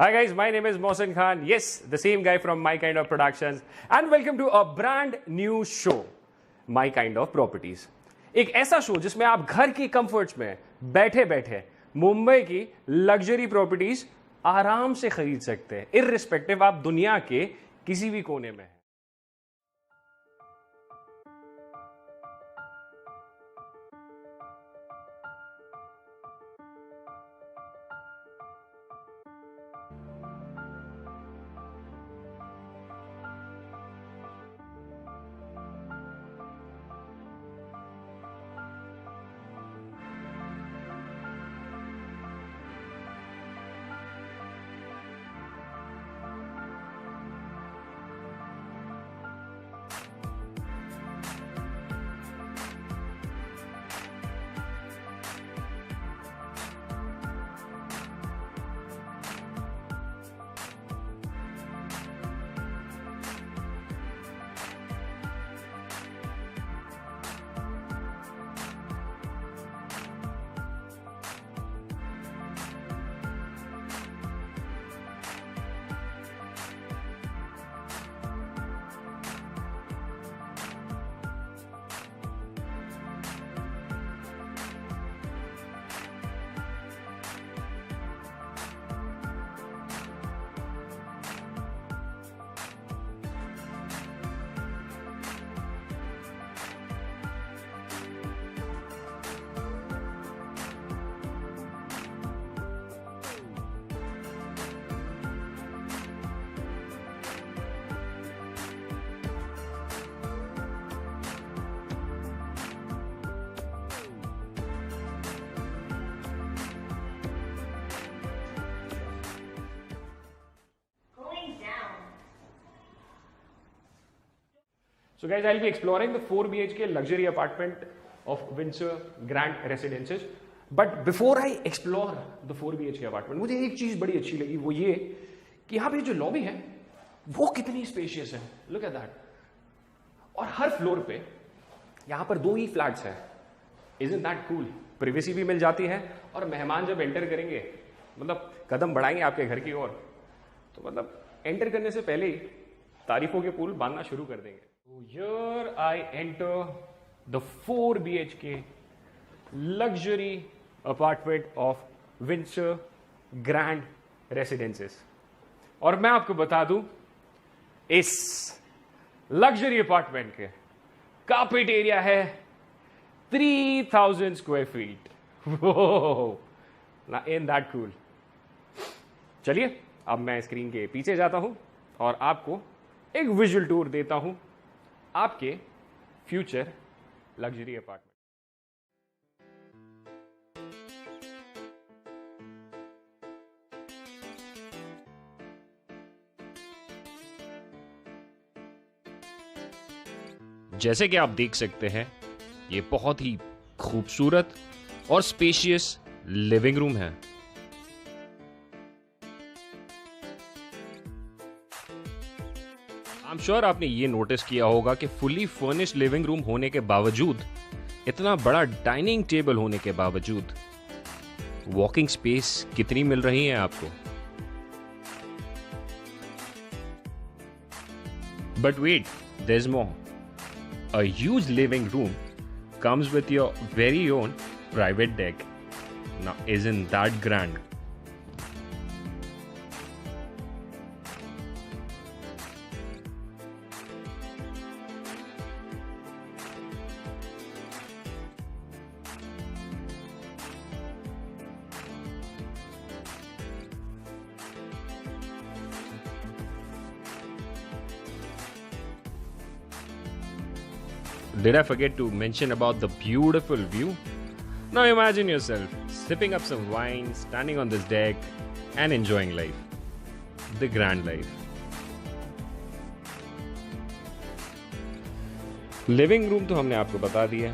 Hi guys, my name is Mohsin Khan. Yes, the same guy from My Kind of Productions, and welcome to a brand new show, My Kind of Properties. एक ऐसा show जिसमें आप घर की comforts में बैठे बैठे मुंबई की लग्जरी प्रॉपर्टीज आराम से खरीद सकते हैं, इररिस्पेक्टिव आप दुनिया के किसी भी कोने में हैं। So guys, I'll be exploring the 4 BHK luxury apartment of Windsor Grand Residences. But before I explore the 4 BHK apartment, मुझे एक चीज बड़ी अच्छी लगी, वो ये कि यहाँ पे जो लॉबी है वो कितनी स्पेशियस है. Look at that. और हर फ्लोर पे यहाँ पर 2 ही फ्लैट्स हैं. Isn't that cool? प्रिवेसी भी मिल जाती है और मेहमान जब एंटर करेंगे, मतलब कदम बढ़ाएंगे आपके घर की ओर, तो मतलब एंटर करने से पहले ही तारीफों के पुल बांधना शुरू कर देंगे. So here I enter the 4 BHK luxury apartment of Windsor Grand Residences. और मैं आपको बता दूं, इस लग्जरी अपार्टमेंट के कारपेट एरिया है 3000 स्क्वायर फीट. ना इन दैट कूल. चलिए अब मैं स्क्रीन के पीछे जाता हूं और आपको एक विजुअल टूर देता हूं आपके फ्यूचर लग्जरी अपार्टमेंट. जैसे कि आप देख सकते हैं, ये बहुत ही खूबसूरत और स्पेशियस लिविंग रूम है. आई एम श्योर आपने ये नोटिस किया होगा कि फुली फर्निश्ड लिविंग रूम होने के बावजूद, इतना बड़ा डाइनिंग टेबल होने के बावजूद, वॉकिंग स्पेस कितनी मिल रही है आपको. But wait, there is more. A huge living room comes with your very own private deck. Now, isn't that grand? Did I forget to mention about the beautiful view? Now imagine yourself sipping up some wine, standing on this deck and enjoying life. The grand life. Living room तो हमने आपको बता दिया.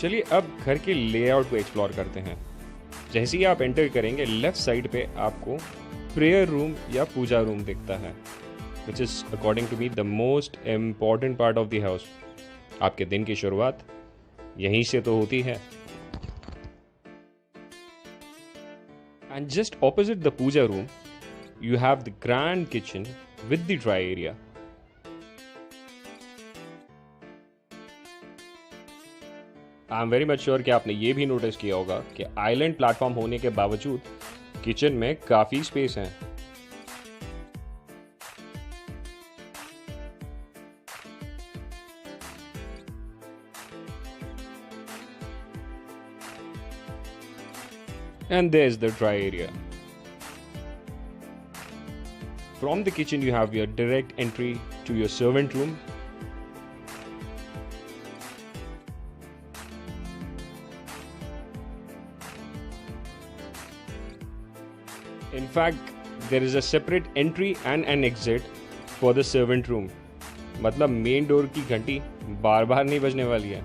चलिए अब घर के layout को एक्सप्लोर करते हैं. जैसे ही आप एंटर करेंगे, लेफ्ट साइड पे आपको प्रेयर रूम या पूजा रूम दिखता है, which is according to me the most important part of the house. आपके दिन की शुरुआत यहीं से तो होती है. And just opposite the puja room, you have the grand kitchen with the dry area. I am very much sure कि आपने ये भी नोटिस किया होगा कि आइलैंड प्लेटफॉर्म होने के बावजूद किचन में काफी स्पेस है. And there's the dry area. From the kitchen you have your direct entry to your servant room. In fact, there is a separate entry and an exit for the servant room. मतलब main door की घंटी बार बार नहीं बजने वाली है.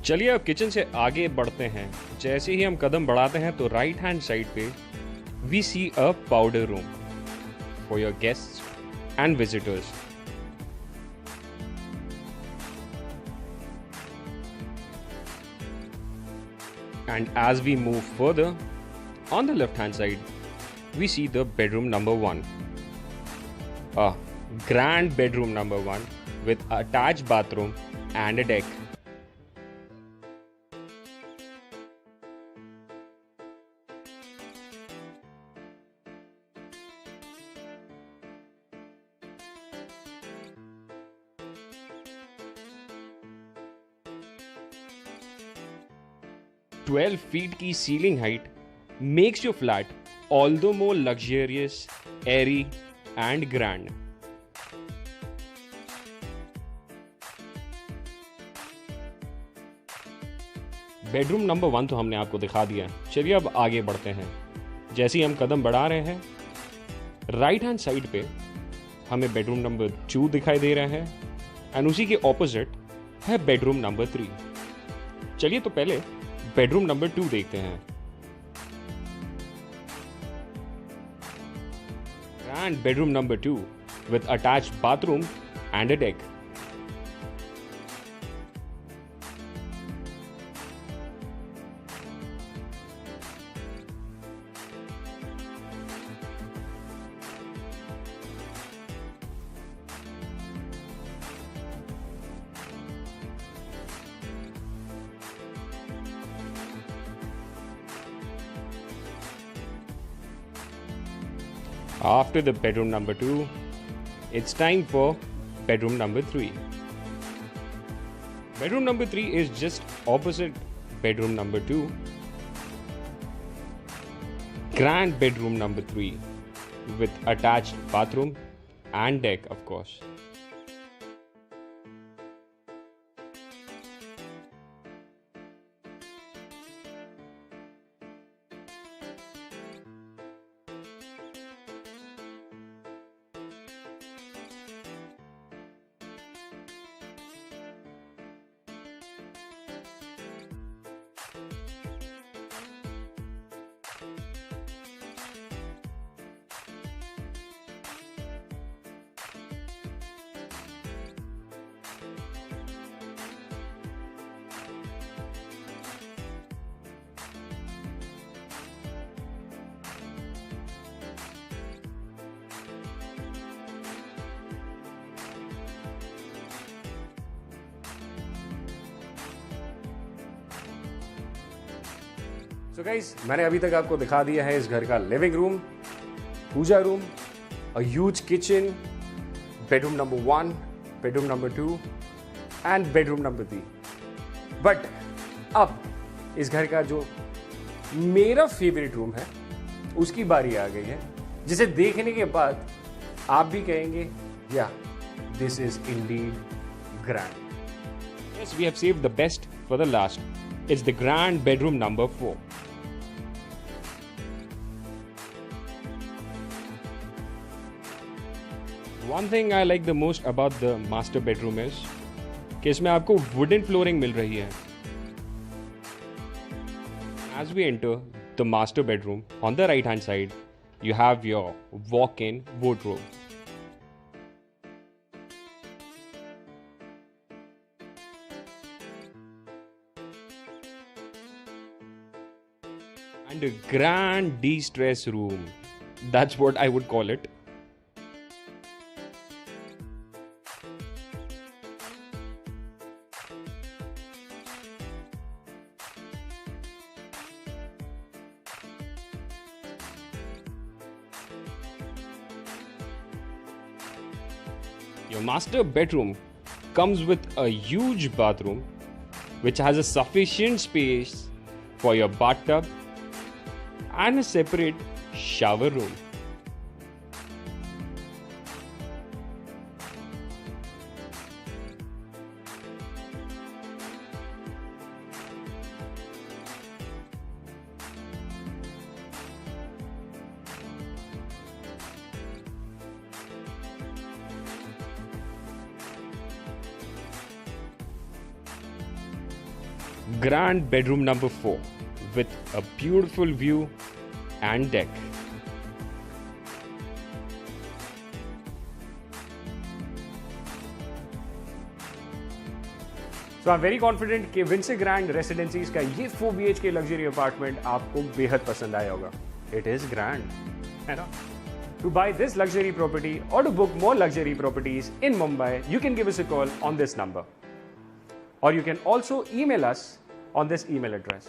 चलिए अब kitchen से आगे बढ़ते हैं. जैसे ही हम कदम बढ़ाते हैं तो राइट हैंड साइड पे we see a powder room for your guests and visitors. And as we move further, on the left hand side, we see the bedroom number 1. A grand bedroom number 1 with attached bathroom and a deck. Twelve feet की ceiling height makes your flat all the more luxurious, airy and grand. Bedroom number 1 तो हमने आपको दिखा दिया. चलिए अब आगे बढ़ते हैं. जैसे ही हम कदम बढ़ा रहे हैं, राइट हैंड साइड पे हमें बेडरूम नंबर 2 दिखाई दे रहा है एंड उसी के ऑपोजिट है बेडरूम नंबर 3. चलिए तो पहले बेडरूम नंबर 2 देखते हैं. Grand bedroom number 2 with attached bathroom and a deck. After the bedroom number 2, it's time for bedroom number 3. Bedroom number 3 is just opposite bedroom number 2. Grand bedroom number 3 with attached bathroom and deck, of course. So guys, मैंने अभी तक आपको दिखा दिया है इस घर का living room, puja room, a huge kitchen, bedroom number 1, bedroom number 2 and bedroom number 3. But अब इस घर का जो मेरा फेवरेट रूम है उसकी बारी आ गई है, जिसे देखने के बाद आप भी कहेंगे या this is Indeed grand. Yes, we have saved the best for the last. It's the grand bedroom number 4. One thing I like the most about the master bedroom is कि इसमें आपको wooden flooring मिल रही है. As we enter the master bedroom, on the right hand side, you have your walk-in wardrobe. And a grand de-stress room. That's what I would call it. Your master bedroom comes with a huge bathroom which has a sufficient space for your bathtub and a separate shower room. Grand bedroom number 4 with a beautiful view and deck. So I'm very confident कि Windsor Grand Residencies का ये 4 BHK luxury apartment आपको बेहद पसंद आया होगा. It is grand, है ना? To buy this luxury property or to book more luxury properties in Mumbai, you can give us a call on this number. Or you can also email us on this email address.